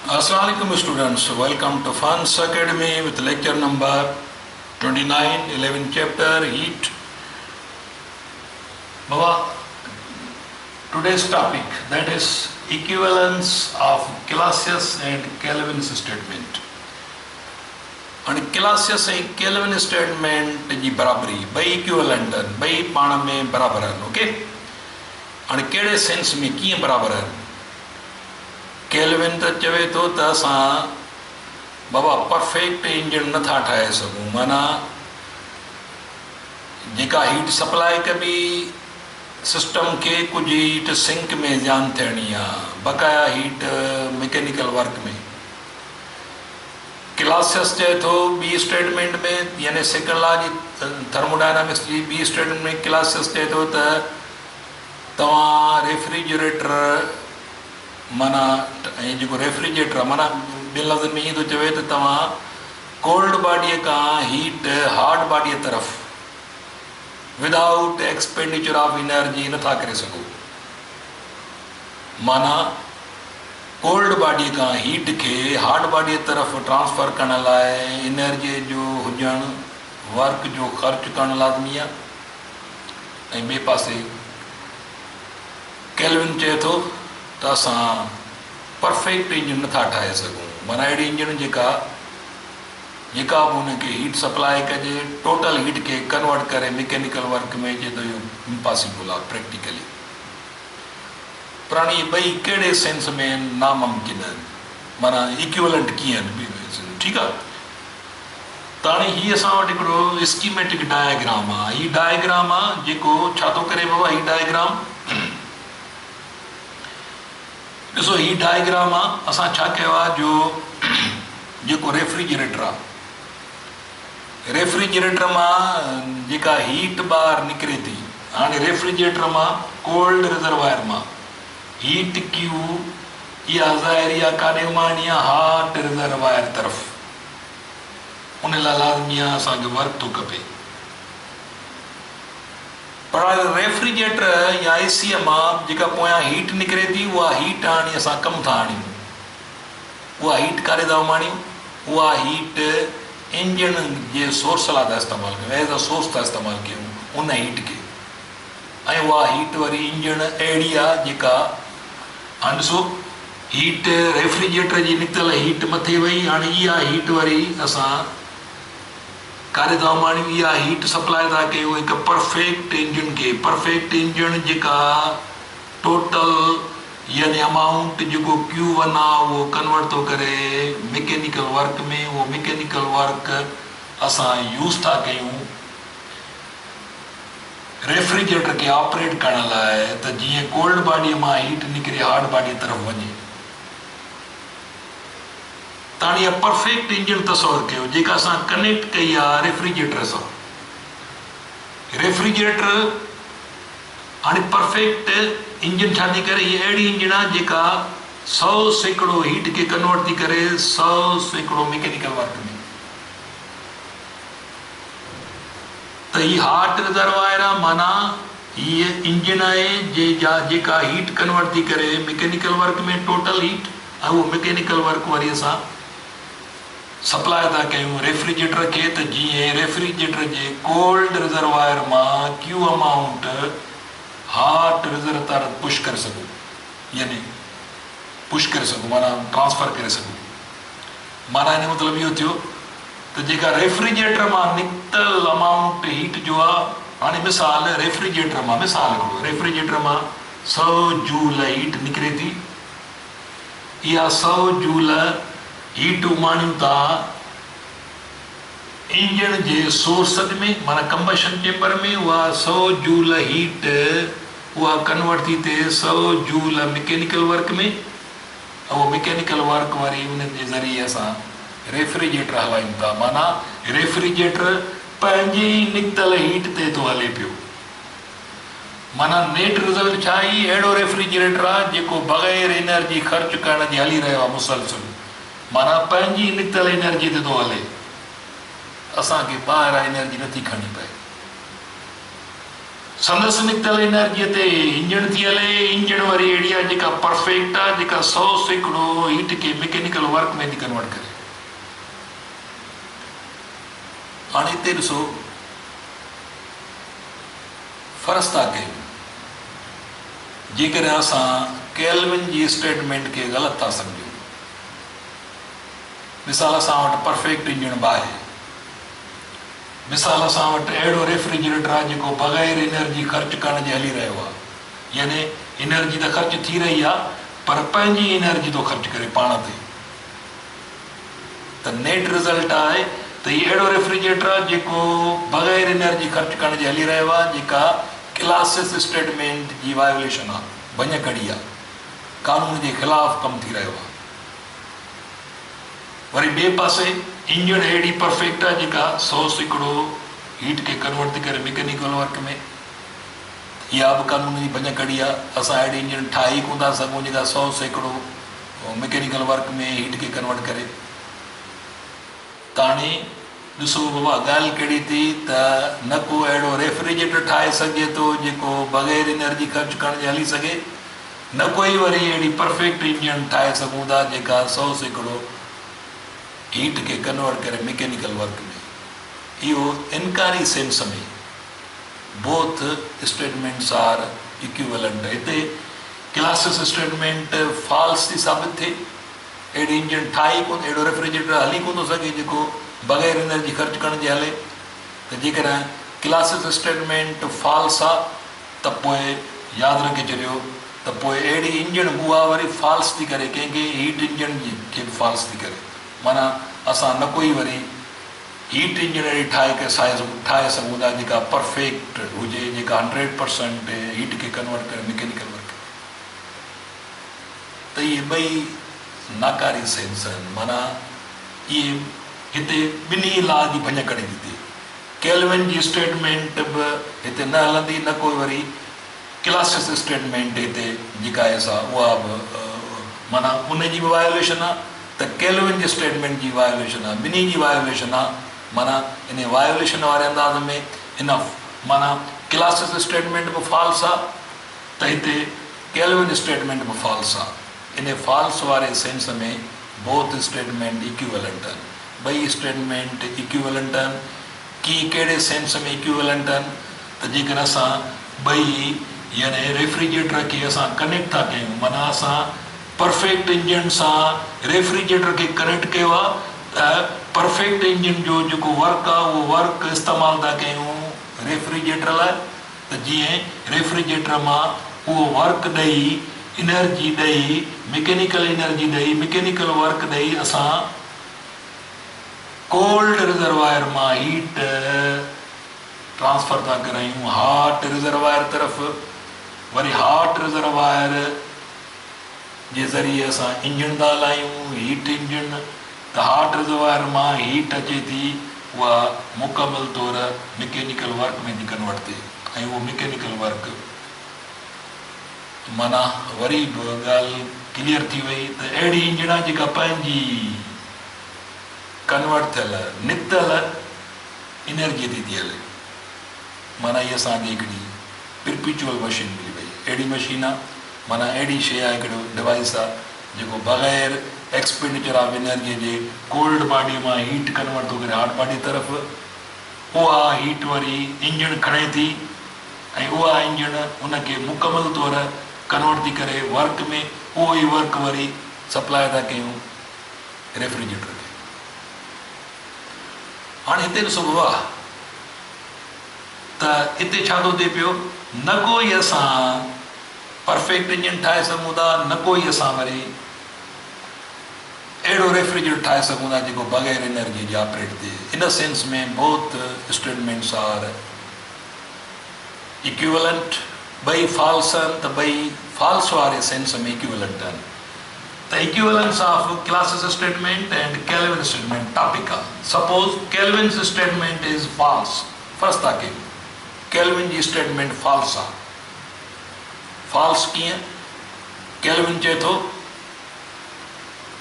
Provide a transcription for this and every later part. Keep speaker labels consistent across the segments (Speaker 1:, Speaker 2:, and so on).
Speaker 1: Assalamualaikum students, welcome to Funds Academy with lecture number 29, 11 chapter Heat. Baba, today's topic, that is equivalence of Clausius and Calvin's statement. And Clausius and Calvin statement जी बराबरी, ॿई equivalent आहिनि, ॿई पाण में बराबरि आहिनि, okay? हाणे कहिड़े सेंस में कीअं बराबरि आहिनि? कैल्विन त चवे थो त असां बाबा परफेक्ट इंजन नथा ठाहे सघूं, माना जेका हीट सप्लाई कबी सिस्टम खे कुझु हीट सिंक में ध्यानु थियणी आहे, बक़ाया हीट मैकेनिकल वर्क में। क्लासियस चए थो ॿी स्टेटमेंट में, यानी सेकंड लॉ जी थर्मोडायनामिक्स जी ॿी स्टेटमेंट में क्लासियस चए थो त तव्हां रेफ्रिजरेटर माना ऐं जेको रेफ्रिजरेटर आहे, माना ॿिनि लफ़्ज़नि में ईअं थो चवे त तव्हां कोल्ड बॉडीअ खां हीट हार्ड बॉडीअ तरफ़ विदाउट एक्सपेंडिचर ऑफ एनर्जी नथा करे सघो। माना कोल्ड बॉडीअ खां हीट खे हार्ड बॉडीअ तरफ़ ट्रांसफर करण लाइ एनर्जीअ जो हुजणु, वर्क जो ख़र्च करणु लाज़मी आहे। ऐं ॿिए पासे कैल्विन चए थो त असां परफेक्ट इंजन नथा ठाहे सघूं, माना अहिड़ी इंजन जेका बि हुनखे हीट सप्लाई कजे, टोटल हीट खे कन्वर्ट करे मैकेनिकल वर्क में, जे त इहो इम्पॉसिबल आहे प्रैक्टिकली। पर हाणे इहे ॿई कहिड़े सेंस में नामुमकिन आहिनि, माना इक्विवेलेंट कीअं आहिनि, ठीकु आहे? त हाणे हीअ असां वटि हिकिड़ो स्कीमेटिक डायग्राम आहे। हीअ डायग्राम आहे जेको छा थो करे बाबा, हीअ डायग्राम ॾिसो, हीअ डायग्राम आहे। असां छा कयो आहे, जेको रेफ्रिजरेटर आहे, रेफ्रिजरेटर मां जेका हीट ॿाहिरि निकिरे थी, हाणे रेफ्रिजरेटर मां कोल्ड रिजर्वायर मां हीट क्यू इहा ज़ाहिरी आहे काॾे वञणी आहे, हॉट रिजर्वायर तरफ़। उन लाइ लाज़मी आहे असांखे वर्क थो खपे। पर रेफ्रिजरेटर या एसीअ मां जेका पोयां हीट निकिरे थी, उहा हीट हाणे असां कमु था आणियूं। उहा हीट काॾे था आणियूं? उहा हीट इंजन जे सोर्स लाइ था इस्तेमालु कयूं, एज़ अ सोर्स था इस्तेमालु कयूं उन हीट खे। ऐं उहा हीट वरी इंजन अहिड़ी आहे जेका, हाणे ॾिसो, हीट रेफ्रिजरेटर जी निकितल हीट मथे वई, हाणे इहा हीट वरी असां काॾे था आणियूं, इहा हीट सप्लाई था कयूं हिकु परफेक्ट इंजन खे। परफेक्ट इंजन जेका टोटल यानी अमाउंट जेको Q1 आहे उहो कन्वर्ट थो करे मैकेनिकल वर्क में। उहो मैकेनिकल वर्क असां यूज़ था कयूं रेफ्रिजरेटर खे ऑपरेट करण लाइ, त जीअं कोल्ड बॉडीअ मां हीट निकिरे हार्ड बॉडीअ तरफ़ वञे। त हाणे इहा परफेक्ट इंजन तस्वर कयो जेका असां कनेक्ट कई आहे रेफ्रिजरेटर सां। रेफ्रिजरेटर हाणे परफेक्ट इंजन छा थी करे, हीअ अहिड़ी इंजन आहे जेका 100% हीट खे कन्वर्ट थी करे 100% मैकेनिकल वर्क में। त हीअ हॉट रिजर्वायर आहे, माना हीअ इंजन आहे जेका हीट कन्वर्ट थी करे मैकेनिकल वर्क में टोटल हीट, ऐं उहो मैकेनिकल वर्क वरी असां सप्लाई था कयूं रेफ्रिजरेटर खे। त जीअं रेफ्रिजरेटर जे कोल्ड रिजर्वायर मां Q अमाउंट हॉट रिजर्व तरफ़ पुश करे सघूं, यानी पुश करे सघूं, माना ट्रांसफर करे सघूं। माना हिन जो मतिलबु इहो थियो त जेका रेफ्रिजरेटर मां निकितल अमाउंट हीट जो आहे, हाणे मिसाल रेफ्रिजरेटर मां, मिसाल हिकिड़ो रेफ्रिजरेटर मां 100 जूल हीट निकिरे थी। इहा 100 जूल हीट उमाणियूं था इंजन जे सोर्स में, माना कंबशन चेंबर में। उहा 100 जूल हीट उहा कन्वर्ट थी थिए 100 जूल मैकेनिकल वर्क में। ऐं उहो मैकेनिकल वर्क वरी उन जे ज़रिए असां रेफ्रिजरेटर हलायूं था, माना रेफ्रिजरेटर पंहिंजी निकितल हीट ते थो हले पियो। माना नेट रिज़ल्ट छा आहे, अहिड़ो रेफ्रिजरेटर आहे जेको बग़ैर एनर्जी ख़र्च करण जी हली रहियो आहे मुसलसल, माना पंहिंजी निकितल एनर्जी ते थो हले, असांखे ॿाहिरां एनर्जी नथी खणणी पए। संदसि निकतल एनर्जी ते इंजन थी हले इंजन वारी अहिड़ी आहे जेका परफेक्ट आहे जेका 100% हीट खे मैकेनिकल वर्क में थी कन्वर्ट करे। हाणे हिते ॾिसो फ़र्ज़ु था कयूं जेकर असां केल्विन जी स्टेटमेंट खे ग़लति था सम्झूं। मिसाल असां वटि परफेक्ट इंजन आहे, मिसाल असां वटि अहिड़ो रेफ्रिजरेटर आहे जेको बग़ैर एनर्जी ख़र्च करण जे हली रहियो आहे, यानी एनर्जी त ख़र्च थी रही आहे पर पंहिंजी एनर्जी थो ख़र्च करे पाण ते। त नेट रिज़ल्ट आहे त हीउ अहिड़ो रेफ्रिजरेटर आहे जेको बग़ैर एनर्जी ख़र्च करण जे हली रहियो आहे, जेका क्लासिस स्टेटमेंट जी वायोलेशन आहे, भञ कड़ी आहे, कानून जे ख़िलाफ़ कमु थी रहियो आहे। वरी ॿिए पासे इंजन अहिड़ी परफेक्ट आहे जेका 100% हीट खे कन्वर्ट थी करे मैकेनिकल वर्क में, इहा बि कानून जी भञ कड़ी आहे। असां अहिड़ी इंजन ठाहे कोन था सघूं जेका 100% मैकेनिकल वर्क में हीट खे कन्वर्ट करे। त हाणे ॾिसो बाबा ॻाल्हि कहिड़ी थी त न को अहिड़ो रेफ्रिजरेटर ठाहे सघे थो जेको बग़ैर एनर्जी ख़र्च करण जे हली सघे, न कोई वरी अहिड़ी परफेक्ट इंजन ठाहे सघूं था जेका 100% हीट खे कन्वर्ट करे मैकेनिकल वर्क में। इहो इनकारी सेंस में बोथ स्टेटमेंट्स आर इक्विवेलेंट। हिते क्लासिस स्टेटमेंट फॉल्स थी साबित थिए, अहिड़ी इंजन ठाही कोन, अहिड़ो रेफ्रिजरेटर हली कोन थो सघे जेको बग़ैर एनर्जी ख़र्च करण जे हले। त जेकर क्लासिस स्टेटमेंट फॉल्स आहे त पोइ यादि रखे छॾियो त पोइ अहिड़ी इंजन उहा वरी फॉल्स थी करे, कंहिंखे हीट इंजन खे बि फॉल्स थी करे। माना असां न कोई वरी हीट इंजन अहिड़ी ठाहे सघूं था जेका परफेक्ट हुजे, जेका 100% हीट खे कन्वर्ट करे मैकेनिकल वर्क। त इहे ॿई नाकारी सेंस आहिनि। माना इहे हिते ॿिन्ही लॉ जी भञ करे थी थिए। केल्विन जी स्टेटमेंट बि हिते न हलंदी, न कोई वरी क्लासिस स्टेटमेंट हिते जेका आहे सा उहा बि माना उनजी बि वायोलेशन आहे, त केल्विन जी स्टेटमेंट जी वायोलेशन आहे, ॿिन्ही जी वायोलेशन आहे। माना इन वायोलेशन वारे अंदाज़ में इन माना क्लासिस स्टेटमेंट बि फॉल्स आहे त हिते केल्विन स्टेटमेंट बि फॉल्स आहे। इन फॉल्स वारे सेंस में बोथ स्टेटमेंट इक्विवेलेंट आहिनि, ॿई स्टेटमेंट इक्विवेलेंट आहिनि। की कहिड़े सेंस में इक्विवेलेंट आहिनि त जेकर असां ॿई यानी रेफ्रिजरेटर खे असां कनेक्ट था कयूं, माना असां परफेक्ट इंजन सां रेफ्रिजरेटर खे कनेक्ट कयो आहे त परफेक्ट इंजन जो जेको वर्क आहे उहो वर्क इस्तेमालु था कयूं रेफ्रिजरेटर लाइ। त जीअं रेफ्रिजरेटर मां उहो वर्क ॾेई, एनर्जी ॾेई, मैकेनिकल एनर्जी ॾेई, मैकेनिकल वर्क ॾेई असां कोल्ड रिजर्वायर मां हीट ट्रांसफर था करायूं हॉट रिजर्वायर तरफ़। वरी हॉट रिजर्वायर जे ज़रिए असां इंजन था हलायूं, हीट इंजन। त हॉट रिजर्वायर मां हीट अचे थी, उहा मुकमल तौर मैकेनिकल वर्क में थी कन्वर्ट थिए, ऐं उहो मैकेनिकल वर्क माना वरी बि ॻाल्हि क्लियर थी वई त अहिड़ी इंजन आहे जेका पंहिंजी कन्वर्ट थियल निकतल एनर्जी थी हले। माना इहा असांखे हिकिड़ी परपीचुअल मशीन मिली वई, अहिड़ी मशीन आहे, माना अहिड़ी शइ आहे, हिकिड़ो डिवाइस आहे जेको बग़ैर expenditure of energy J cold body मां हीट कन्वर्ट थो करे हॉट बॉडी तरफ़। उहा हीट वरी इंजन खणे थी ऐं उहा इंजन उनखे मुकमल तौर कन्वर्ट थी करे वर्क में, उहो ई वर्क वरी सप्लाई था कयूं रेफ्रिजरेटर खे। हाणे हिते ॾिसो बाबा त हिते छा थो थिए पियो, न कोई असां परफेक्ट इंजन ठाहे सघूं था, न कोई असां वरी अहिड़ो रेफ्रिजरेटर ठाहे सघूं था जेको बग़ैर एनर्जी जे ऑपरेट थिए। इन सेंस में बोथ स्टेटमेंट्स आर इक्विवेलेंट। ॿई फॉल्स आहिनि त ॿई फॉल्स वारे सेंस में इक्विवेलेंट आहिनि। त equivalence of Clausius statement and Kelvin statement topic आहे। Suppose Kelvin statement is false, फ़र्ज़ु था कयूं केल्विन जी स्टेटमेंट फॉल्स आहे। फॉल्स कीअं? केल्विन चए थो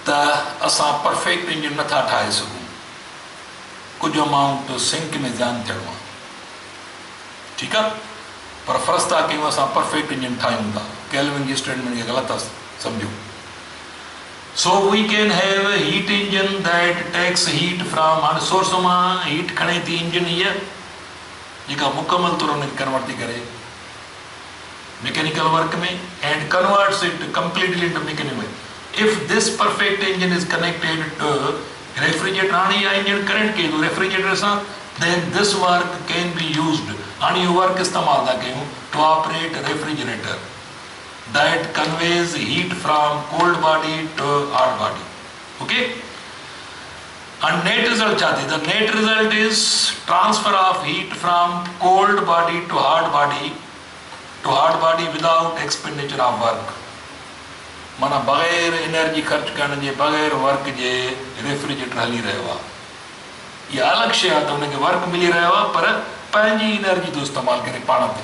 Speaker 1: त असां परफेक्ट इंजन नथा ठाहे सघूं, कुझु अमाउंट सिंक में ध्यानु थियणो आहे, ठीकु आहे। पर फ़र्ज़ु था कयूं असां परफेक्ट इंजन ठाहियूं था, केल्विन जी स्टेटमेंट खे ग़लति था सम्झूं। So we can have heat engine that takes heat from, हाणे सोर्स मां हीट खणे थी इंजन हीअ जेका मुकमल तौर हुनखे कन्वर्ट थी करे मैकेनिकल वर्क में and converts it completely into mechanical. If this perfect engine is connected to refrigerator, हाणे इहा इंजन कनेक्ट कयो रेफ्रिजरेटर सां, then this work can be used, हाणे इहो वर्क इस्तेमाल था कयूं to operate refrigerator that conveys heat from cold body to hot body. Okay, and net result छा थी? The net result is transfer of heat from cold body to hot body without expenditure of work. माना बग़ैर energy ख़र्च करण जे, बग़ैर work जे refrigerator हली रहियो आहे। इहा अलॻि शइ आहे त हुनखे वर्क मिली रहियो आहे पर पंहिंजी एनर्जी थो इस्तेमालु करे पाण ते,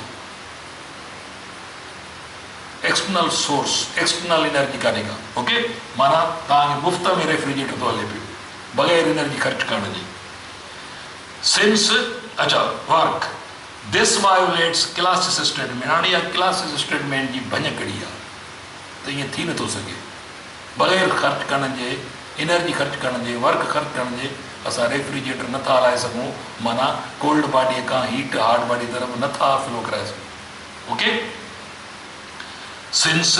Speaker 1: एक्सटर्नल सोर्स, एक्सटर्नल एनर्जी कान्हे का। ओके, माना तव्हांखे मुफ़्त में रेफ्रिजरेटर थो हले पियो बग़ैर एनर्जी ख़र्च करण जे। सिंस अच्छा work this violates classes statement, हाणे इहा क्लासिस स्टेटमेंट जी भञ कड़ी आहे त ईअं थी नथो सघे बग़ैर ख़र्च करण जे, एनर्जी ख़र्च करण जे, वर्क ख़र्च करण जे असां रेफ्रिजरेटर नथा हलाए सघूं, माना कोल्ड बॉडीअ खां हीट हार्ड बॉडी तरफ़ नथा फ्लो कराए सघूं। Okay, since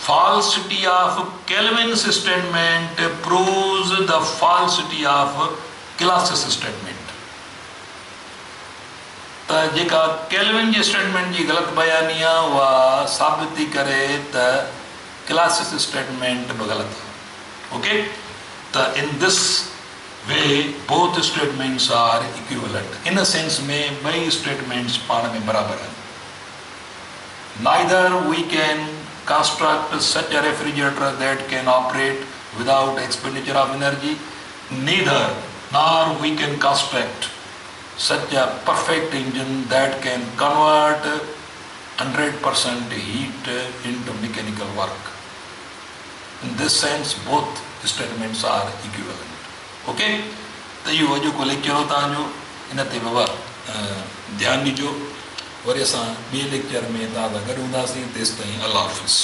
Speaker 1: falsity of Kelvin's statement proves the falsity of Clausius statement. त जेका केल्विन जी स्टेटमेंट जी ग़लति बयानी आहे उहा साबित थी करे त क्लासिस स्टेटमेंट बि ग़लति आहे। ओके, त in this way both statements are equivalent, in sense में ॿई स्टेटमेंट्स पाण में बराबरि आहिनि। Neither we can construct such a refrigerator that can operate without expenditure of energy, nor we can construct such a perfect engine that can convert 100% heat into mechanical work. In this sense, both statements are equivalent. Okay? तो ये वो जो को lecture होता है जो इन ते बाबा ध्यान दीजो, वरी असां ॿिए लेक्चर में तव्हां सां गॾु हूंदासीं। तेसि ताईं अल्लाह हाफ़िज़।